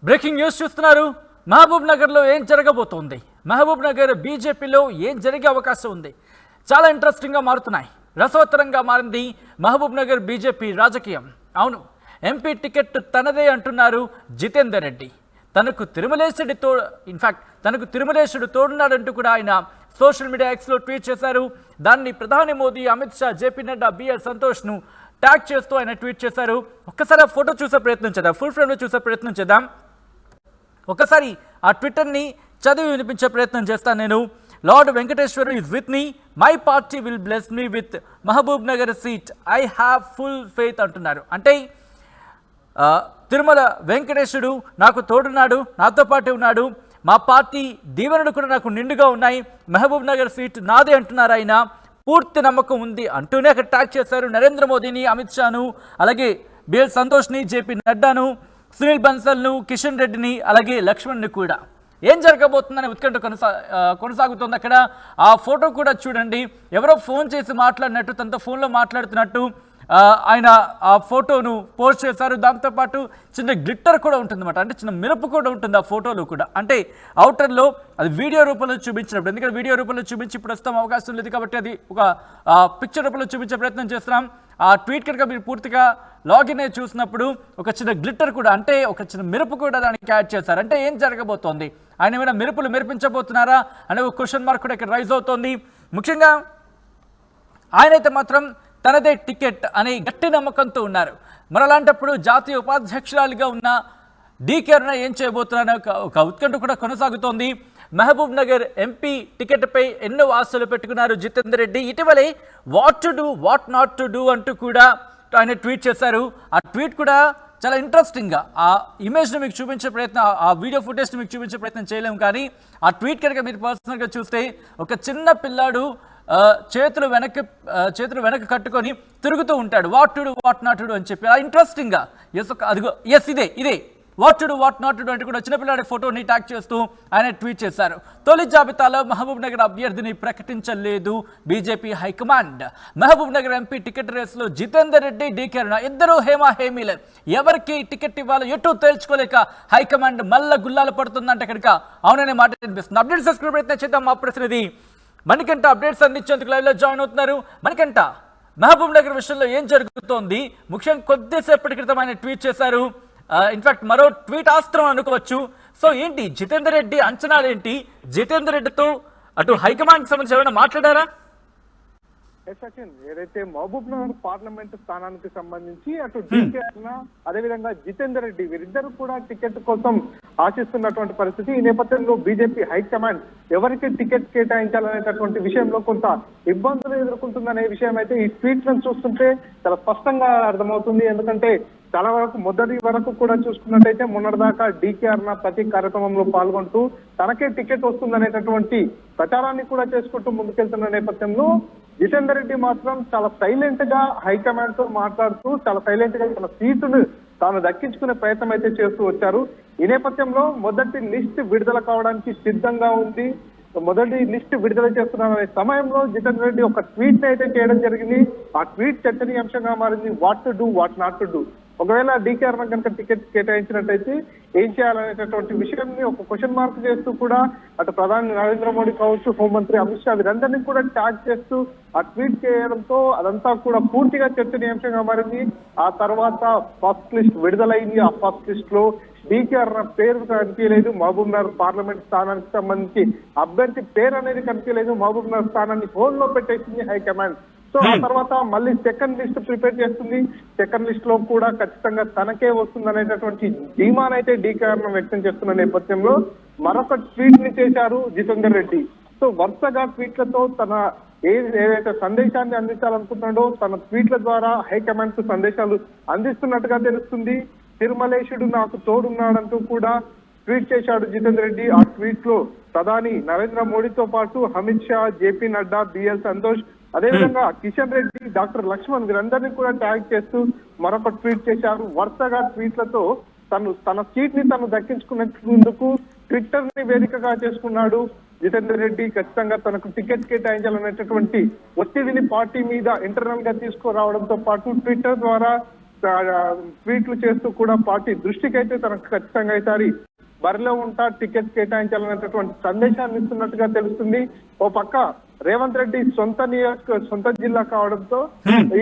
Breaking news చూస్తున్నారు. మహబూబ్ నగర్లో ఏం జరగబోతోంది, మహబూబ్ నగర్ బీజేపీలో ఏం జరిగే అవకాశం ఉంది, చాలా ఇంట్రెస్టింగ్గా మారుతున్నాయి. రసవత్తరంగా మారింది మహబూబ్ నగర్ బీజేపీ రాజకీయం. అవును, ఎంపీ టికెట్ తనదే అంటున్నారు జితేందర్ రెడ్డి. తనకు తిరుమలేశుడు తోడున్నాడంటూ కూడా ఆయన సోషల్ మీడియా ఎక్స్లో ట్వీట్ చేశారు. దాన్ని ప్రధాని మోదీ, అమిత్ షా, జేపీ నడ్డా, బిఎల్ సంతోష్ను ట్యాగ్ చేస్తూ ఆయన ట్వీట్ చేశారు. ఒక్కసారి ఆ ఫోటో చూసే ప్రయత్నం చేద్దాం, ఫుల్ ఫ్రేమ్లో చూసే ప్రయత్నం చేద్దాం. ఒకసారి ఆ ట్విట్టర్ని చదివి వినిపించే ప్రయత్నం చేస్తాను నేను. Lord Venkateswara is with me, my party will bless me with Mahabubnagar seat, I have full faith అంటున్నారు. అంటే తిరుమల వెంకటేశ్వరుడు నాకు తోడున్నాడు, నాతో పాటు ఉన్నాడు, మా పార్టీ దీవెనలు కూడా నాకు నిండుగా ఉన్నాయి, మహబూబ్ నగర్ సీట్ నాదే అంటున్నారు ఆయన. పూర్తి నమ్మకం ఉంది అంటూనే అక్కడ ట్యాగ్ చేశారు నరేంద్ర మోదీని, అమిత్ షాను, అలాగే బిఎల్ సంతోష్ని, జేపీ నడ్డాను, సునీల్ బన్సల్ను, కిషన్ రెడ్డిని, అలాగే లక్ష్మణ్ని కూడా. ఏం జరగబోతుందని ఉత్కంఠ కొనసాగుతోంది అక్కడ. ఆ ఫోటో కూడా చూడండి, ఎవరో ఫోన్ చేసి మాట్లాడినట్టు, తనతో ఫోన్లో మాట్లాడుతున్నట్టు ఆయన ఆ ఫోటోను పోస్ట్ చేశారు. దాంతోపాటు చిన్న గ్లిట్టర్ కూడా ఉంటుందన్నమాట, అంటే చిన్న మెరుపు కూడా ఉంటుంది ఆ ఫోటోలో కూడా. అంటే అవుటర్లో అది వీడియో రూపంలో చూపించినప్పుడు, ఎందుకంటే వీడియో రూపంలో చూపించి ప్రస్తుతం అవకాశం లేదు కాబట్టి అది ఒక పిక్చర్ రూపంలో చూపించే ప్రయత్నం చేస్తున్నాం. ఆ ట్వీట్ కనుక మీరు పూర్తిగా లాగిన్ అయ్యి చూసినప్పుడు ఒక చిన్న గ్లిట్టర్ కూడా, అంటే ఒక చిన్న మెరుపు కూడా దానికి యాడ్ చేశారు. అంటే ఏం జరగబోతోంది, ఆయన ఏమైనా మెరుపులు మెరిపించబోతున్నారా అనే ఒక క్వశ్చన్ మార్క్ కూడా ఇక్కడ రైజ్ అవుతోంది. ముఖ్యంగా ఆయనైతే మాత్రం తనదే టికెట్ అనే గట్టి నమ్మకంతో ఉన్నారు. మరి అలాంటప్పుడు జాతీయ ఉపాధ్యక్షురాలిగా ఉన్న డీకే అరుణ ఏం చేయబోతున్నారనే ఒక ఉత్కంఠ కూడా కొనసాగుతోంది. మహబూబ్ నగర్ ఎంపీ టికెట్పై ఎన్నో ఆశలు పెట్టుకున్నారు జితేందర్ రెడ్డి. ఇటీవలే what to do, what not to do అంటూ కూడా ఆయన ట్వీట్ చేశారు. ఆ ట్వీట్ కూడా చాలా ఇంట్రెస్టింగ్గా, ఆ ఇమేజ్ని మీకు చూపించే ప్రయత్నం, ఆ వీడియో ఫుటేజ్ని మీకు చూపించే ప్రయత్నం చేయలేము, కానీ ఆ ట్వీట్ కనుక మీరు పర్సనల్గా చూస్తే ఒక చిన్న పిల్లాడు చేతులు వెనక్కి కట్టుకొని తిరుగుతూ ఉంటాడు, what to do, what not to do అని చెప్పి. ఇంట్రెస్టింగ్గా అదిగో ఇదే what to do, what not to do అంటే కూడా చిన్నపిల్లాడి ఫోటోని ట్యాగ్ చేస్తూ ఆయన ట్వీట్ చేశారు. తొలి జాబితాలో మహబూబ్ నగర్ అభ్యర్థిని ప్రకటించలేదు BJP high command. Mahabubnagar MP ticket రేసులో జితేందర్ రెడ్డి, డీకే అరుణ ఇద్దరు హేమీలే. ఎవరికి టికెట్ ఇవ్వాలో ఎటు తేల్చుకోలేక హైకమాండ్ మల్ల గుల్లాలు పడుతుందంటే కనుక అవుననే మాట అనిపిస్తుంది. అప్డేట్స్ తీసుకునే ప్రయత్నం చేద్దాం. మా ప్రతినిధి మణికంఠ అప్డేట్స్ అందించేందుకు లైవ్లో జాయిన్ అవుతున్నారు. మణికంఠ, మహబూబ్ నగర్ విషయంలో ఏం జరుగుతోంది? ముఖ్యంగా కొద్దిసేపటి క్రితం ఆయన ట్వీట్ చేశారు. ఇన్ఫాక్ట్ మరో ట్వీట్ ఆస్త్రం అనుకోవచ్చు. సో ఏంటి జితేందర్ రెడ్డి అంచనాలు ఏంటి? జితేందర్ రెడ్డితో అటు హైకమాండ్ సంబంధించి ఏమైనా మాట్లాడారా? సచిన్, ఏదైతే మహబూబ్ నగర్ పార్లమెంట్ స్థానానికి సంబంధించి అటు డీకే అరుణ, అదేవిధంగా జితేందర్ రెడ్డి వీరిద్దరు కూడా టికెట్ కోసం ఆశిస్తున్నటువంటి పరిస్థితి. ఈ నేపథ్యంలో బీజేపీ హైకమాండ్ ఎవరికి టికెట్ కేటాయించాలనేటటువంటి విషయంలో కొంత ఇబ్బందులు ఎదుర్కొంటుందనే విషయం అయితే ఈ ట్వీట్లను చూస్తుంటే చాలా స్పష్టంగా అర్థమవుతుంది. ఎందుకంటే చాలా మొదటి వరకు కూడా చూసుకున్నట్టయితే మొన్నటిదాకా డీకే అరుణ ప్రతి కార్యక్రమంలో పాల్గొంటూ తనకే టికెట్ వస్తుందనేటటువంటి ప్రచారాన్ని కూడా చేసుకుంటూ ముందుకెళ్తున్న నేపథ్యంలో జితేందర్ రెడ్డి మాత్రం చాలా సైలెంట్ గా హైకమాండ్ తో మాట్లాడుతూ చాలా సైలెంట్ గా తన సీటును తాను దక్కించుకునే ప్రయత్నం అయితే చేస్తూ వచ్చారు. ఈ నేపథ్యంలో మొదటి లిస్ట్ విడుదల కావడానికి సిద్ధంగా ఉంది. మొదటి లిస్ట్ విడుదల చేస్తున్న సమయంలో జితేందర్ రెడ్డి ఒక ట్వీట్ అయితే చేయడం జరిగింది. ఆ ట్వీట్ చర్చనీయాంశంగా మారింది. What to do, what not to do. ఒకవేళ డీకే అరుణ కనుక టికెట్ కేటాయించినట్టయితే ఏం చేయాలనేటటువంటి విషయాన్ని ఒక క్వశ్చన్ మార్క్ చేస్తూ కూడా అటు ప్రధాని నరేంద్ర మోడీ కావచ్చు, హోంమంత్రి అమిత్ షా వీరందరినీ కూడా ట్యాగ్ చేస్తూ ఆ ట్వీట్ చేయడంతో అదంతా కూడా పూర్తిగా చర్చనీయాంశంగా మారింది. ఆ తర్వాత ఫస్ట్ లిస్ట్ విడుదలైంది. ఆ ఫస్ట్ లిస్ట్ లో డీకే అరుణ పేరు కనిపించలేదు. మహబూబ్ నగర్ పార్లమెంట్ స్థానానికి సంబంధించి అభ్యర్థి పేరు అనేది కనిపించలేదు. మహబూబ్ నగర్ స్థానాన్ని హోల్డ్ లో పెట్టేసింది హైకమాండ్. సో ఆ తర్వాత మళ్ళీ సెకండ్ లిస్ట్ ప్రిపేర్ చేస్తుంది. సెకండ్ లిస్ట్ లో కూడా ఖచ్చితంగా తనకే వస్తుంది అనేటటువంటి ధీమానైతే డీకే అరుణ వ్యక్తం చేస్తున్న నేపథ్యంలో మరొక ట్వీట్ ని చేశారు జితేందర్ రెడ్డి. సో వరుసగా ట్వీట్లతో తన ఏదైతే సందేశాన్ని అందించాలనుకుంటున్నాడో తన ట్వీట్ల ద్వారా హైకమాండ్ కు సందేశాలు అందిస్తున్నట్టుగా తెలుస్తుంది. తిరుమలేశుడు నాకు తోడున్నాడంటూ కూడా ట్వీట్ చేశాడు జితేందర్ రెడ్డి. ఆ ట్వీట్ లో ప్రధాని నరేంద్ర మోడీతో పాటు అమిత్ షా, జేపీ నడ్డా, బిఎల్ సంతోష్, అదేవిధంగా కిషన్ రెడ్డి, డాక్టర్ లక్ష్మణ్ వీరందరినీ కూడా ట్యాగ్ చేస్తూ మరొక ట్వీట్ చేశారు. వరుసగా ట్వీట్లతో తన సీట్ ని తను దక్కించుకునేందుకు ట్విట్టర్ ని వేదికగా చేసుకున్నాడు జితేందర్ రెడ్డి. ఖచ్చితంగా తనకు టికెట్ కేటాయించాలనేటటువంటి ఒత్తిడిని పార్టీ మీద ఇంటర్నల్ గా తీసుకురావడంతో పాటు ట్విట్టర్ ద్వారా ట్వీట్లు చేస్తూ కూడా పార్టీ దృష్టికి అయితే తనకు ఖచ్చితంగా ఈసారి బరిలో ఉంటా టికెట్ కేటాయించాలనేటటువంటి సందేశాన్ని ఇస్తున్నట్టుగా తెలుస్తుంది. ఓ పక్క రేవంత్ రెడ్డి సొంత జిల్లా కావడంతో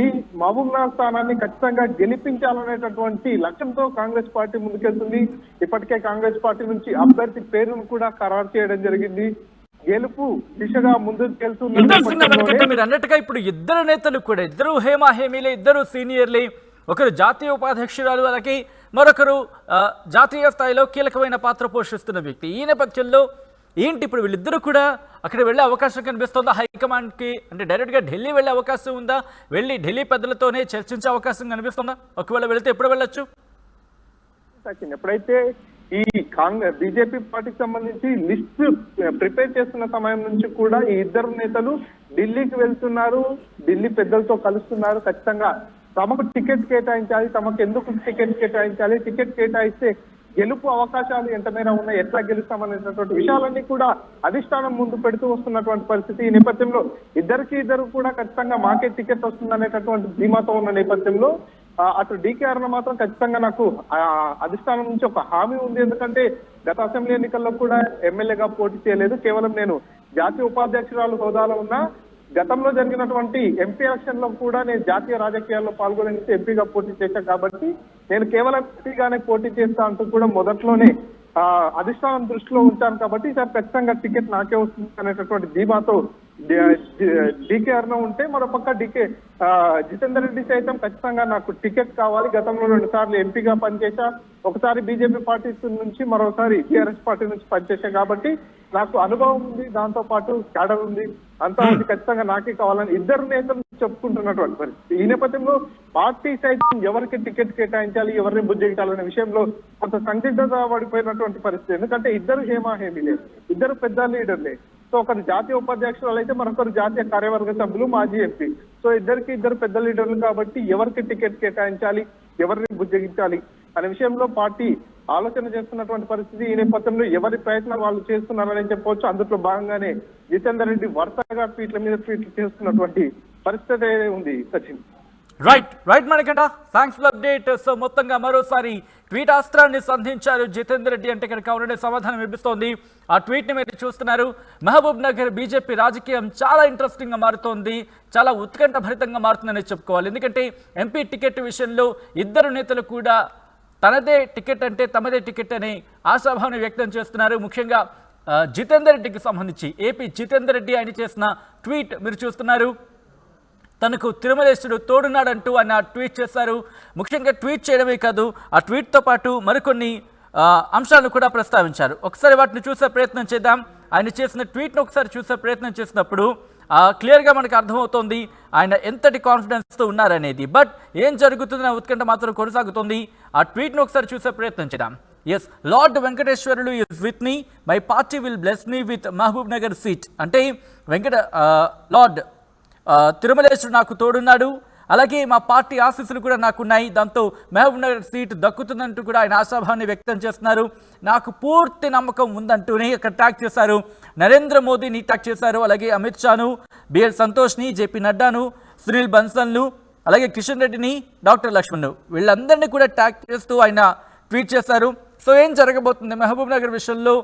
ఈ మహబూబ్నగర్ స్థానాన్ని ఖచ్చితంగా గెలిపించాలనేటటువంటి లక్ష్యంతో కాంగ్రెస్ పార్టీ ముందుకెళ్తుంది. ఇప్పటికే కాంగ్రెస్ పార్టీ నుంచి అభ్యర్థి పేరును కూడా ఖరారు చేయడం జరిగింది. గెలుపు దిశగా ముందుకు వెళ్తున్నారు. మీరు అన్నట్టుగా ఇప్పుడు ఇద్దరు నేతలు కూడా, ఇద్దరు హేమా హేమీలే, ఇద్దరు సీనియర్లే. ఒకరు జాతీయ ఉపాధ్యక్షురాలు, అలాగే మరొకరు జాతీయ స్థాయిలో కీలకమైన పాత్ర పోషిస్తున్న వ్యక్తి. ఈ నేపథ్యంలో ఏంటి ఇప్పుడు వీళ్ళిద్దరూ కూడా అక్కడ వెళ్ళే అవకాశం కనిపిస్తుందా? హైకమాండ్కి అంటే డైరెక్ట్గా ఢిల్లీ వెళ్ళే అవకాశం ఉందా? వెళ్ళి ఢిల్లీ పెద్దలతోనే చర్చించే అవకాశం కనిపిస్తుందా? ఒకవేళ వెళితే ఎప్పుడు వెళ్ళొచ్చు? ఎప్పుడైతే ఈ బీజేపీ పార్టీకి సంబంధించి లిస్ట్ ప్రిపేర్ చేస్తున్న సమయం నుంచి కూడా ఈ ఇద్దరు నేతలు ఢిల్లీకి వెళ్తున్నారు, ఢిల్లీ పెద్దలతో కలుస్తున్నారు. ఖచ్చితంగా తమకు టికెట్ కేటాయించాలి, తమకు ఎందుకు టికెట్ కేటాయించాలి, టికెట్ కేటాయిస్తే గెలుపు అవకాశాలు ఎంత మేర ఉన్నాయి, ఎట్లా గెలుస్తామనేటటువంటి విషయాలన్నీ కూడా అధిష్టానం ముందు పెడుతూ వస్తున్నటువంటి పరిస్థితి. ఈ నేపథ్యంలో ఇద్దరు కూడా ఖచ్చితంగా మాకే టికెట్ వస్తుందనేటటువంటి ధీమాతో ఉన్న నేపథ్యంలో అటు డీకే అరుణ మాత్రం ఖచ్చితంగా నాకు అధిష్టానం నుంచి ఒక హామీ ఉంది. ఎందుకంటే గత అసెంబ్లీ ఎన్నికల్లో కూడా ఎమ్మెల్యేగా పోటీ చేయలేదు, కేవలం నేను జాతీయ ఉపాధ్యక్షురాలు హోదాలో ఉన్న గతంలో జరిగినటువంటి ఎంపీ ఎలక్షన్ లో కూడా నేను జాతీయ రాజకీయాల్లో పాల్గొని ఎంపీగా పోటీ చేశాను కాబట్టి నేను కేవలం ఎంపీగానే పోటీ చేస్తా అంటూ కూడా మొదట్లోనే అధిష్టానం దృష్టిలో ఉంచాను. కాబట్టి ఈసారి ఖచ్చితంగా టికెట్ నాకే వస్తుంది అనేటటువంటి ధీమాతో డీకే అరుణ ఉంటే, మరోపక్క జితేందర్ రెడ్డి సైతం ఖచ్చితంగా నాకు టికెట్ కావాలి, గతంలో 2 సార్లు ఎంపీగా పనిచేశా, ఒకసారి బీజేపీ పార్టీ నుంచి మరోసారి టీఆర్ఎస్ పార్టీ నుంచి పనిచేశా కాబట్టి నాకు అనుభవం ఉంది, దాంతో పాటు క్యాడర్ ఉంది, అంతా ఉంది, ఖచ్చితంగా నాకే కావాలని ఇద్దరు నేతలు చెప్పుకుంటున్నటువంటి పరిస్థితి. ఈ నేపథ్యంలో పార్టీ సైతం ఎవరికి టికెట్ కేటాయించాలి, ఎవరిని బుజ్జగించాలనే విషయంలో కొంత సందిగ్ధత పడిపోయినటువంటి పరిస్థితి. ఎందుకంటే ఇద్దరు హేమా హేమీలే, ఇద్దరు పెద్ద లీడర్లే. సో ఒకరు జాతీయ ఉపాధ్యక్షులు అయితే మరొకరు జాతీయ కార్యవర్గ సభ్యులు, మాజీ ఎంపీ. సో ఇద్దరు పెద్ద లీడర్లు కాబట్టి ఎవరికి టికెట్ కేటాయించాలి, ఎవరిని బుజ్జగించాలి అనే విషయంలో పార్టీ ఆలోచన చేస్తున్నటువంటి పరిస్థితి. ఈ నేపథ్యంలో ఎవరి ప్రయత్నం వాళ్ళు చేస్తున్నారని చెప్పవచ్చు. అందులో భాగంగానే జితేందర్ రెడ్డి వరుసగా ట్వీట్ల మీద ట్వీట్లు చేస్తున్నటువంటి పరిస్థితి ఉంది. Sachin right Manikanta, thanks for update. So మొత్తంగా మరోసారి ట్వీట్ అస్త్రాన్ని సంధించారు జితేందర్ రెడ్డి అంటే కనుక అవుననే సమాధానం ఇప్పిస్తోంది. ఆ ట్వీట్ని మీరు చూస్తున్నారు. మహబూబ్ నగర్ బీజేపీ రాజకీయం చాలా ఇంట్రెస్టింగ్గా మారుతోంది, చాలా ఉత్కంఠభరితంగా మారుతుందని చెప్పుకోవాలి. ఎందుకంటే ఎంపీ టికెట్ విషయంలో ఇద్దరు నేతలు కూడా తనదే టికెట్ అంటే తమదే టికెట్ అని ఆశాభావాన్ని వ్యక్తం చేస్తున్నారు. ముఖ్యంగా జితేందర్ రెడ్డికి సంబంధించి ఏపీ జితేందర్ రెడ్డి ఆయన చేసిన ట్వీట్ మీరు చూస్తున్నారు. తనకు తిరుమలేశుడు తోడున్నాడంటూ ఆయన ట్వీట్ చేశారు. ముఖ్యంగా ట్వీట్ చేయడమే కాదు, ఆ ట్వీట్తో పాటు మరికొన్ని అంశాలను కూడా ప్రస్తావించారు. ఒకసారి వాటిని చూసే ప్రయత్నం చేద్దాం. ఆయన చేసిన ట్వీట్ను ఒకసారి చూసే ప్రయత్నం చేసినప్పుడు క్లియర్గా మనకు అర్థమవుతోంది ఆయన ఎంతటి కాన్ఫిడెన్స్తో ఉన్నారనేది. బట్ ఏం జరుగుతుందనే ఉత్కంఠ మాత్రం కొనసాగుతుంది. ఆ ట్వీట్ను ఒకసారి చూసే ప్రయత్నం చేద్దాం. Yes, lord Venkateswarulu is with me, my party will bless me with Mahabubnagar seat. అంటే లార్డ్ తిరుమలేశుడు నాకు తోడున్నాడు, అలాగే మా పార్టీ ఆశీస్సులు కూడా నాకున్నాయి, దాంతో మహబూబ్ నగర్ సీట్ దక్కుతుందంటూ కూడా ఆయన ఆశాభావాన్ని వ్యక్తం చేస్తున్నారు. నాకు పూర్తి నమ్మకం ఉందంటూనే ఇక్కడ ట్యాగ్ చేశారు. నరేంద్ర మోదీని ట్యాగ్ చేశారు, అలాగే అమిత్ షాను, బిఎల్ సంతోష్ని, జేపీ నడ్డాను, సునీల్ బన్సల్ను, అలాగే కిషన్ రెడ్డిని, డాక్టర్ లక్ష్మణ్ను, వీళ్ళందరినీ కూడా ట్యాగ్ చేస్తూ ఆయన ట్వీట్ చేశారు. సో ఏం జరగబోతుంది మహబూబ్ నగర్ విషయంలో?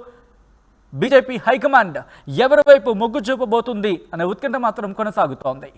బీజేపీ హైకమాండ్ ఎవరి వైపు మొగ్గు చూపబోతుంది అనే ఉత్కంఠ మాత్రం కొనసాగుతోంది.